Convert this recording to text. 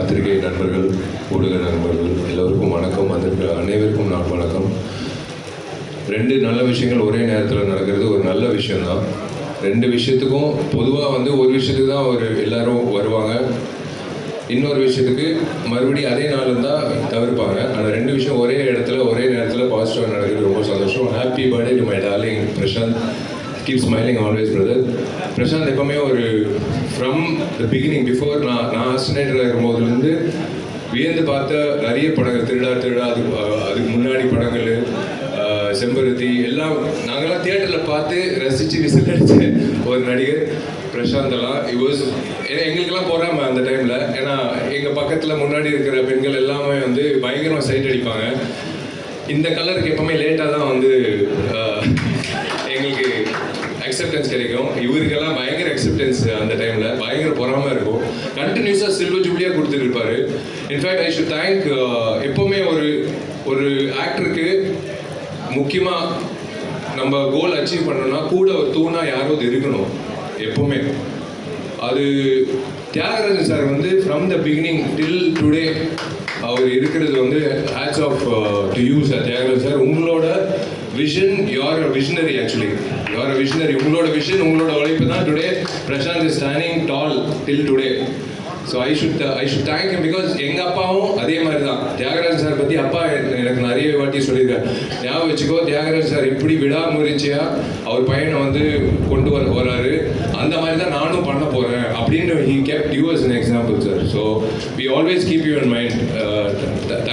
பத்திரிகை நண்பர்கள், ஊடக நண்பர்கள் எல்லோருக்கும் வணக்கம். வந்திருக்கிற அனைவருக்கும் நான் வணக்கம். ரெண்டு நல்ல விஷயங்கள் ஒரே நேரத்தில் நடக்கிறது ஒரு நல்ல விஷயம்தான். ரெண்டு விஷயத்துக்கும் பொதுவாக ஒரு விஷயத்துக்கு தான் எல்லாரும் வருவாங்க, இன்னொரு விஷயத்துக்கு மறுபடியும் அதே நாள் இருந்தால் தவிர்ப்பாங்க. ஆனால் ரெண்டு விஷயம் ஒரே இடத்துல ஒரே நேரத்தில் பாசிட்டிவாக நடக்கிறது ரொம்ப சந்தோஷம். Happy birthday to my darling Prashant. Keep smiling always brother. Prashant எப்பவுமே ஃப்ரம் த பிகினிங் பிஃபோர் நான் அசிஸ்டன்டாக இருக்கும்போதுலேருந்து வியந்து பார்த்த நிறைய படங்கள், திருடா அதுக்கு முன்னாடி படங்கள், செம்பருத்தி எல்லாம் நாங்கள்லாம் தியேட்டரில் பார்த்து ரசித்து விசில் அடித்த ஒரு நடிகர் பிரசாந்தெல்லாம். எங்களுக்கெல்லாம் போகிறாம அந்த டைமில், ஏன்னா எங்கள் பக்கத்தில் முன்னாடி இருக்கிற பெண்கள் எல்லாமே பயங்கரமாக சைட் அடிப்பாங்க. இந்த கலருக்கு எப்பவுமே லேட்டாக தான் எங்களுக்கு அக்செப்டன்ஸ் கிடைக்கும். இவருக்கெல்லாம் பயங்கர அக்செப்டன்ஸ் அந்த டைமில், பயங்கர பொறாமல் இருக்கும். கண்டினியூஸாக சில்வர் ஜூப்ளியாக கொடுத்துட்டு இருப்பார். இன்ஃபேக்ட் ஐ ஷுட் தேங்க், எப்போவுமே ஒரு ஆக்டருக்கு முக்கியமாக நம்ம கோல் அச்சீவ் பண்ணணும்னா கூட ஒரு தூணா யாரோ இருக்கணும் எப்போவுமே. அது Thiyagarajan sir from the beginning till today அவர் இருக்கிறது hats off to you sir. Thiyagarajan sir, உங்களோட vision, you're a visionary. Actually you're a visionary. உங்களோட விஷன், உங்களோட உழைப்பு தான் today Prashanth is standing tall till today. So I should thank him. Because எங்கள் அப்பாவும் அதே மாதிரி தான். தியாகராஜன் சார் பற்றி அப்பா எனக்கு நிறைய வாட்டி சொல்லியிருக்காரு. ஞாபகம் வச்சுக்கோ, தியாகராஜன் சார் இப்படி விடாமுயற்சியாக அவர் பையனை கொண்டு வராரு, அந்த மாதிரி தான் நானும் பண்ண போகிறேன் அப்படின்னு he kept you as an example, sir. So we always keep you in mind.